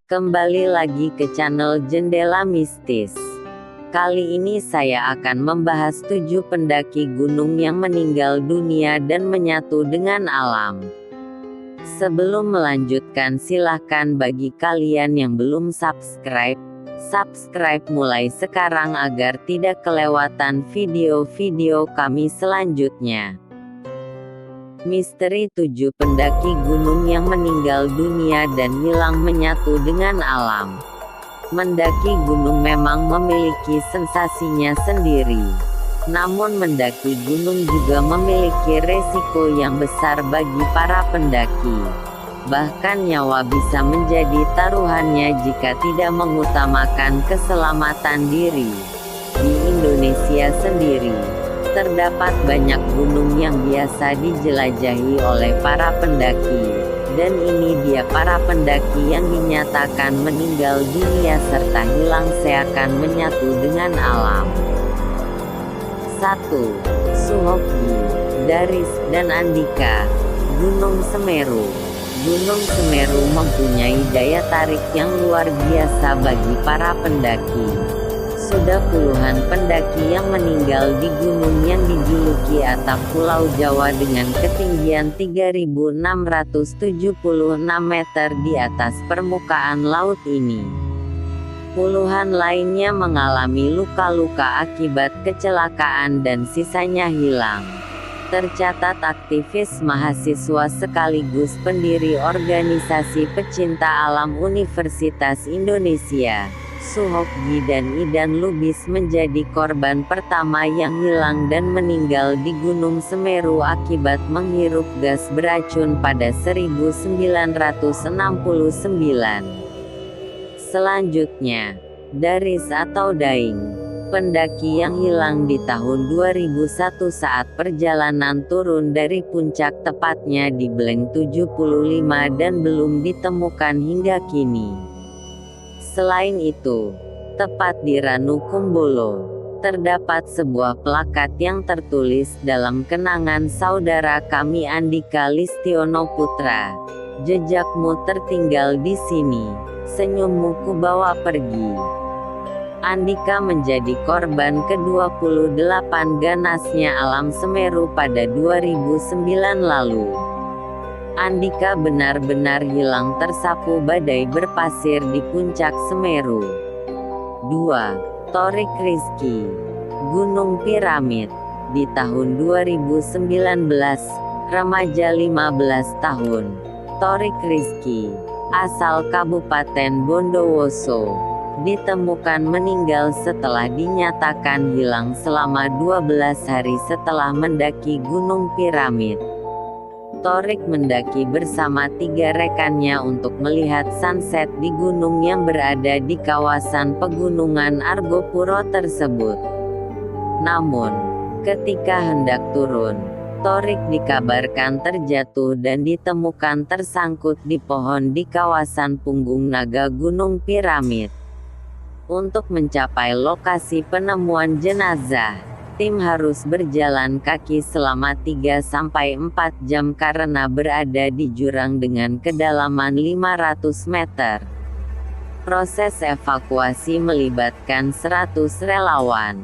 Kembali lagi ke channel Jendela Mistis. Kali ini saya akan membahas 7 pendaki gunung yang meninggal dunia dan menyatu dengan alam. Sebelum melanjutkan, silahkan bagi kalian yang belum subscribe mulai sekarang agar tidak kelewatan video-video kami selanjutnya. Misteri 7 pendaki gunung yang meninggal dunia dan hilang menyatu dengan alam. Mendaki gunung memang memiliki sensasinya sendiri. Namun mendaki gunung juga memiliki resiko yang besar bagi para pendaki. Bahkan nyawa bisa menjadi taruhannya jika tidak mengutamakan keselamatan diri. Di Indonesia sendiri, terdapat banyak gunung yang biasa dijelajahi oleh para pendaki, dan ini dia para pendaki yang dinyatakan meninggal dunia serta hilang seakan menyatu dengan alam. 1. Suhokgi, Daris, dan Andika. Gunung Semeru. Gunung Semeru mempunyai daya tarik yang luar biasa bagi para pendaki. Sudah puluhan pendaki yang meninggal di gunung yang dijuluki atap Pulau Jawa dengan ketinggian 3.676 meter di atas permukaan laut ini. Puluhan lainnya mengalami luka-luka akibat kecelakaan dan sisanya hilang. Tercatat aktivis mahasiswa sekaligus pendiri organisasi pecinta alam Universitas Indonesia, Suhokgi dan Idan Lubis menjadi korban pertama yang hilang dan meninggal di Gunung Semeru akibat menghirup gas beracun pada 1969. Selanjutnya, Daris atau Daing, pendaki yang hilang di tahun 2001 saat perjalanan turun dari puncak tepatnya di Bleng 75 dan belum ditemukan hingga kini. Selain itu, tepat di Ranukumbolo, terdapat sebuah plakat yang tertulis dalam kenangan saudara kami Andika Listiono Putra. Jejakmu tertinggal di sini, senyummu kubawa pergi. Andika menjadi korban ke-28 ganasnya alam Semeru pada 2009 lalu. Andika benar-benar hilang tersapu badai berpasir di puncak Semeru. 2. Torik Rizky, Gunung Piramid. Di tahun 2019, remaja 15 tahun, Torik Rizky, asal Kabupaten Bondowoso, ditemukan meninggal setelah dinyatakan hilang selama 12 hari setelah mendaki Gunung Piramid. Torik mendaki bersama 3 rekannya untuk melihat sunset di gunung yang berada di kawasan pegunungan Argopuro tersebut. Namun, ketika hendak turun, Torik dikabarkan terjatuh dan ditemukan tersangkut di pohon di kawasan Punggung Naga Gunung Piramid. Untuk mencapai lokasi penemuan jenazah, tim harus berjalan kaki selama 3-4 jam karena berada di jurang dengan kedalaman 500 meter. Proses evakuasi melibatkan 100 relawan.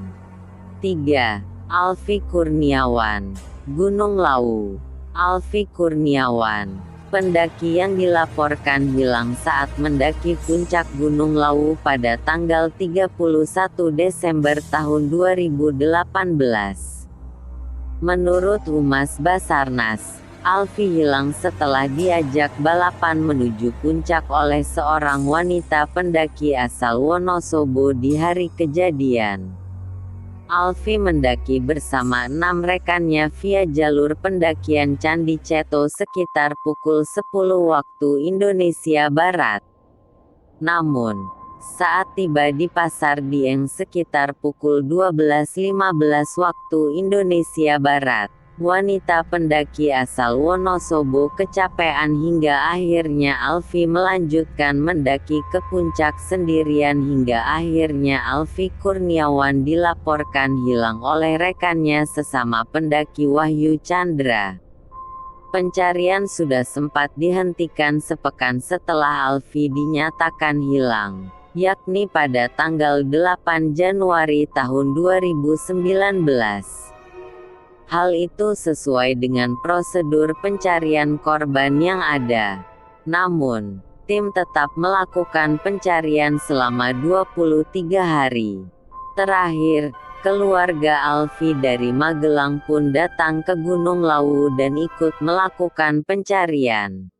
3. Alfi Kurniawan, Gunung Lawu. Alfi Kurniawan, pendaki yang dilaporkan hilang saat mendaki puncak Gunung Lawu pada tanggal 31 Desember tahun 2018. Menurut Humas Basarnas, Alfi hilang setelah diajak balapan menuju puncak oleh seorang wanita pendaki asal Wonosobo di hari kejadian. Alfi mendaki bersama 6 rekannya via jalur pendakian Candi Ceto sekitar pukul 10 waktu Indonesia Barat. Namun, saat tiba di Pasar Dieng sekitar pukul 12.15 waktu Indonesia Barat, wanita pendaki asal Wonosobo kecapean hingga akhirnya Alfi melanjutkan mendaki ke puncak sendirian hingga akhirnya Alfi Kurniawan dilaporkan hilang oleh rekannya sesama pendaki Wahyu Chandra. Pencarian sudah sempat dihentikan sepekan setelah Alfi dinyatakan hilang, yakni pada tanggal 8 Januari tahun 2019. Hal itu sesuai dengan prosedur pencarian korban yang ada. Namun, tim tetap melakukan pencarian selama 23 hari. Terakhir, keluarga Alfi dari Magelang pun datang ke Gunung Lawu dan ikut melakukan pencarian.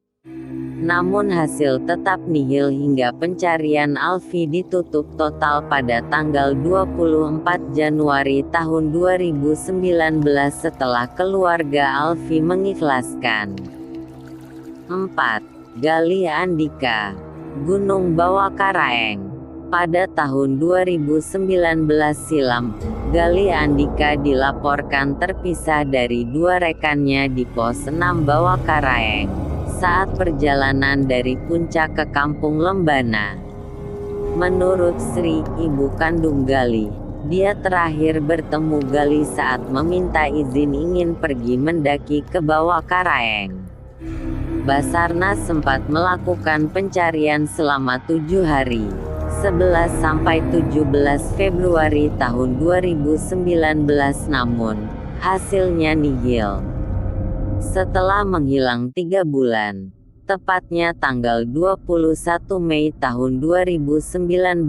Namun hasil tetap nihil hingga pencarian Alfi ditutup total pada tanggal 24 Januari tahun 2019 setelah keluarga Alfi mengikhlaskan. 4. Galih Andika, Gunung Bawakaraeng. Pada tahun 2019 silam, Galih Andika dilaporkan terpisah dari dua rekannya di Pos 6 Bawakaraeng, saat perjalanan dari puncak ke Kampung Lembana. Menurut Sri, ibu kandung Galih, dia terakhir bertemu Galih saat meminta izin ingin pergi mendaki ke Bawakaraeng. Basarnas sempat melakukan pencarian selama 7 hari. 11–17 Februari tahun 2019 namun, hasilnya nihil. Setelah menghilang 3 bulan, tepatnya tanggal 21 Mei tahun 2019,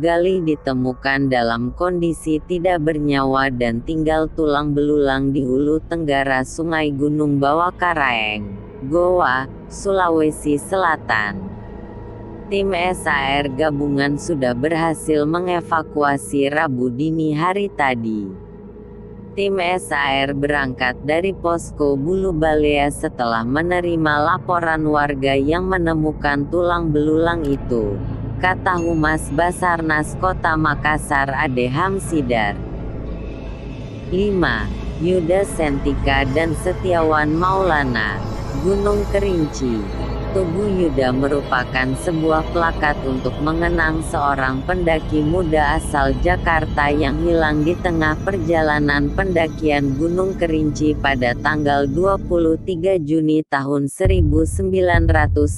Galih ditemukan dalam kondisi tidak bernyawa dan tinggal tulang belulang di hulu tenggara Sungai Gunung Bawakaraeng, Goa, Sulawesi Selatan. Tim SAR gabungan sudah berhasil mengevakuasi Rabu dini hari tadi. Tim SAR berangkat dari posko Bulu Balea setelah menerima laporan warga yang menemukan tulang belulang itu, kata Humas Basarnas Kota Makassar Ade Hamsidar. 5. Yuda Sentika dan Setiawan Maulana, Gunung Kerinci. Tugu Yuda merupakan sebuah plakat untuk mengenang seorang pendaki muda asal Jakarta yang hilang di tengah perjalanan pendakian Gunung Kerinci pada tanggal 23 Juni tahun 1990.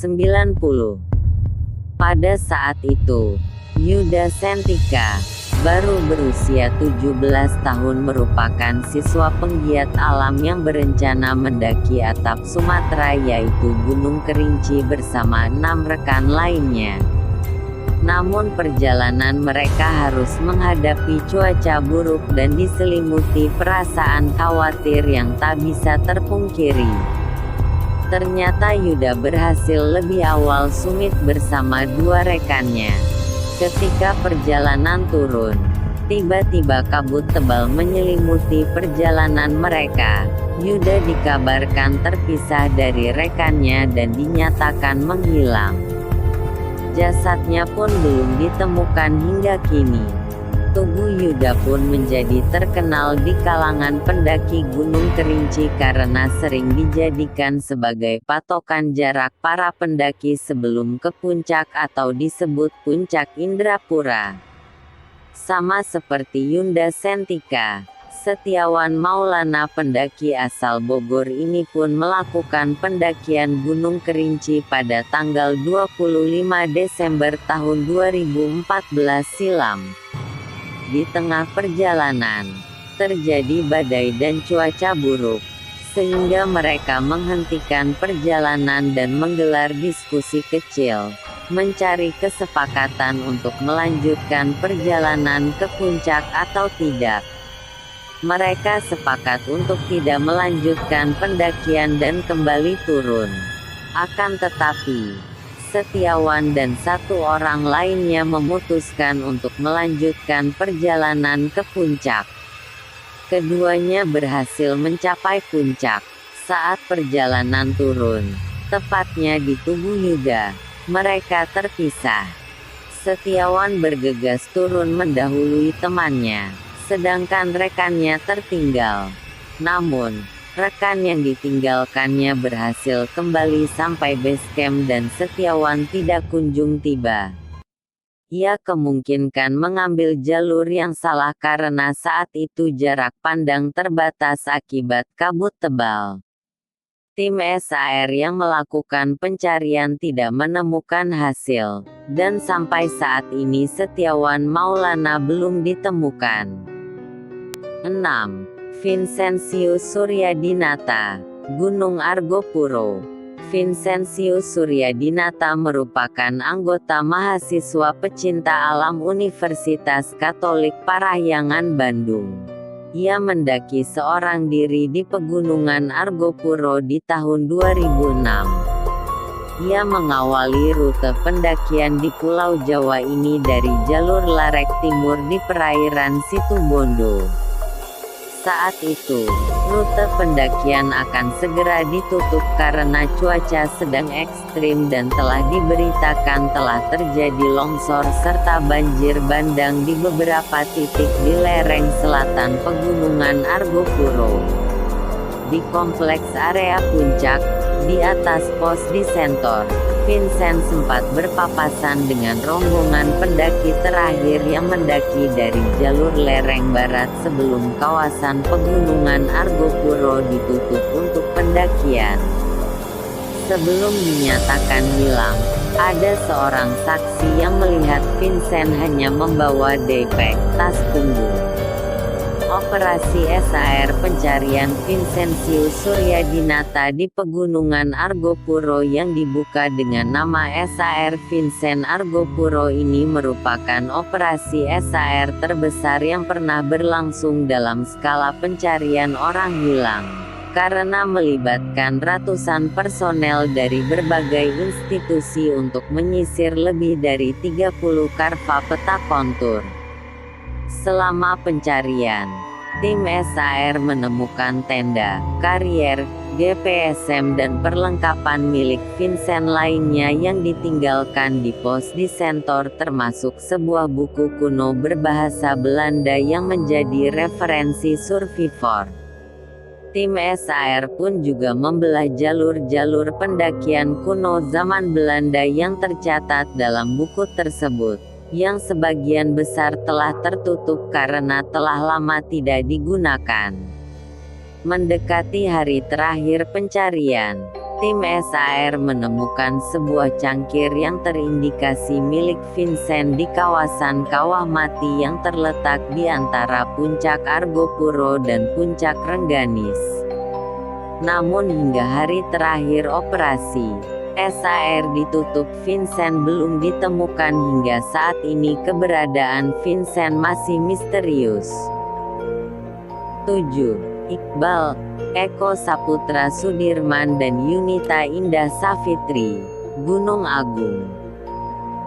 Pada saat itu, Yuda Sentika, baru berusia 17 tahun merupakan siswa penggiat alam yang berencana mendaki atap Sumatera yaitu Gunung Kerinci bersama 6 rekan lainnya. Namun perjalanan mereka harus menghadapi cuaca buruk dan diselimuti perasaan khawatir yang tak bisa terpungkiri. Ternyata Yuda berhasil lebih awal summit bersama 2 rekannya. Ketika perjalanan turun, tiba-tiba kabut tebal menyelimuti perjalanan mereka. Yuda dikabarkan terpisah dari rekannya dan dinyatakan menghilang. Jasadnya pun belum ditemukan hingga kini. Tugu Yuda pun menjadi terkenal di kalangan pendaki Gunung Kerinci karena sering dijadikan sebagai patokan jarak para pendaki sebelum ke puncak atau disebut Puncak Indrapura. Sama seperti Yuda Sentika, Setiawan Maulana pendaki asal Bogor ini pun melakukan pendakian Gunung Kerinci pada tanggal 25 Desember tahun 2014 silam. Di tengah perjalanan, terjadi badai dan cuaca buruk, sehingga mereka menghentikan perjalanan dan menggelar diskusi kecil, mencari kesepakatan untuk melanjutkan perjalanan ke puncak atau tidak. Mereka sepakat untuk tidak melanjutkan pendakian dan kembali turun. Akan tetapi, Setiawan dan 1 orang lainnya memutuskan untuk melanjutkan perjalanan ke puncak. Keduanya berhasil mencapai puncak. Saat perjalanan turun, tepatnya di Tugu Yuda, mereka terpisah. Setiawan bergegas turun mendahului temannya, sedangkan rekannya tertinggal. Namun, rekan yang ditinggalkannya berhasil kembali sampai base camp dan Setiawan tidak kunjung tiba. Ia kemungkinkan mengambil jalur yang salah karena saat itu jarak pandang terbatas akibat kabut tebal. Tim SAR yang melakukan pencarian tidak menemukan hasil, dan sampai saat ini Setiawan Maulana belum ditemukan. 6. Vincentius Suryadinata, Gunung Argopuro. Vincentius Suryadinata merupakan anggota mahasiswa pecinta alam Universitas Katolik Parahyangan Bandung. Ia mendaki seorang diri di Pegunungan Argopuro di tahun 2006. Ia mengawali rute pendakian di Pulau Jawa ini dari jalur Larek Timur di perairan Situbondo. Saat itu, rute pendakian akan segera ditutup karena cuaca sedang ekstrim dan telah diberitakan telah terjadi longsor serta banjir bandang di beberapa titik di lereng selatan Pegunungan Argopuro. Di kompleks area puncak, di atas pos disentor, Vincent sempat berpapasan dengan rombongan pendaki terakhir yang mendaki dari jalur lereng barat sebelum kawasan Pegunungan Argopuro ditutup untuk pendakian. Sebelum dinyatakan hilang, ada seorang saksi yang melihat Vincent hanya membawa daypack, tas punggung. Operasi SAR pencarian Vincentius Suryadinata di Pegunungan Argopuro yang dibuka dengan nama SAR Vincent Argopuro ini merupakan operasi SAR terbesar yang pernah berlangsung dalam skala pencarian orang hilang, karena melibatkan ratusan personel dari berbagai institusi untuk menyisir lebih dari 30 karva peta kontur. Selama pencarian, tim SAR menemukan tenda, karier, GPSM dan perlengkapan milik Vincent lainnya yang ditinggalkan di pos disentor termasuk sebuah buku kuno berbahasa Belanda yang menjadi referensi survivor. Tim SAR pun juga membelah jalur-jalur pendakian kuno zaman Belanda yang tercatat dalam buku tersebut, yang sebagian besar telah tertutup karena telah lama tidak digunakan. Mendekati hari terakhir pencarian, tim SAR menemukan sebuah cangkir yang terindikasi milik Vincent di kawasan Kawah Mati yang terletak di antara puncak Argopuro dan puncak Rengganis. Namun hingga hari terakhir operasi SAR ditutup, Vincent belum ditemukan. Hingga saat ini keberadaan Vincent masih misterius. 7. Iqbal, Eko Saputra Sudirman dan Yunita Indah Savitri, Gunung Agung.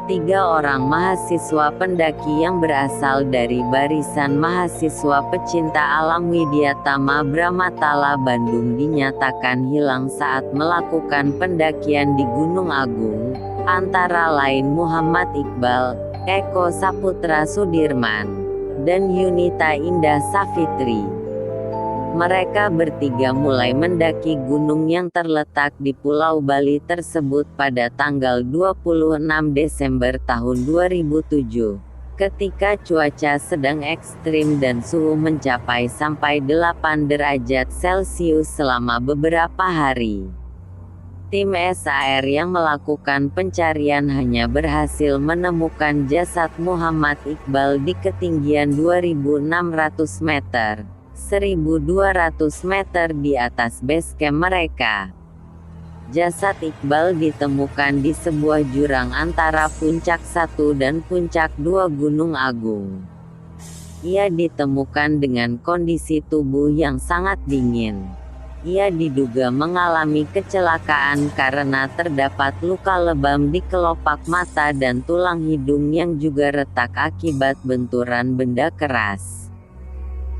3 orang mahasiswa pendaki yang berasal dari barisan mahasiswa pecinta alam Widyatama Brahmatala Bandung dinyatakan hilang saat melakukan pendakian di Gunung Agung, antara lain Muhammad Iqbal, Eko Saputra Sudirman, dan Yunita Indah Savitri. Mereka bertiga mulai mendaki gunung yang terletak di Pulau Bali tersebut pada tanggal 26 Desember tahun 2007, ketika cuaca sedang ekstrim dan suhu mencapai sampai 8 derajat Celcius selama beberapa hari. Tim SAR yang melakukan pencarian hanya berhasil menemukan jasad Muhammad Iqbal di ketinggian 2.600 meter. 1.200 meter di atas base camp mereka. Jasad Iqbal ditemukan di sebuah jurang antara puncak 1 dan puncak 2 Gunung Agung. Ia ditemukan dengan kondisi tubuh yang sangat dingin. Ia diduga mengalami kecelakaan karena terdapat luka lebam di kelopak mata dan tulang hidung yang juga retak akibat benturan benda keras.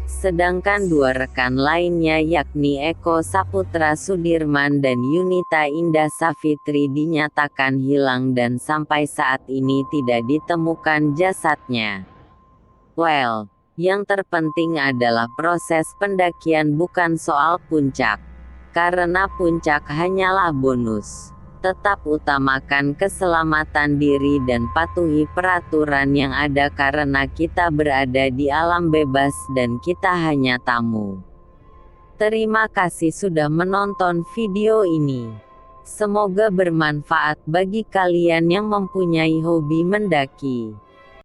Sedangkan 2 rekan lainnya yakni Eko Saputra Sudirman dan Yunita Indah Savitri dinyatakan hilang dan sampai saat ini tidak ditemukan jasadnya. Well, yang terpenting adalah proses pendakian bukan soal puncak. Karena puncak hanyalah bonus. Tetap utamakan keselamatan diri dan patuhi peraturan yang ada karena kita berada di alam bebas dan kita hanya tamu. Terima kasih sudah menonton video ini. Semoga bermanfaat bagi kalian yang mempunyai hobi mendaki.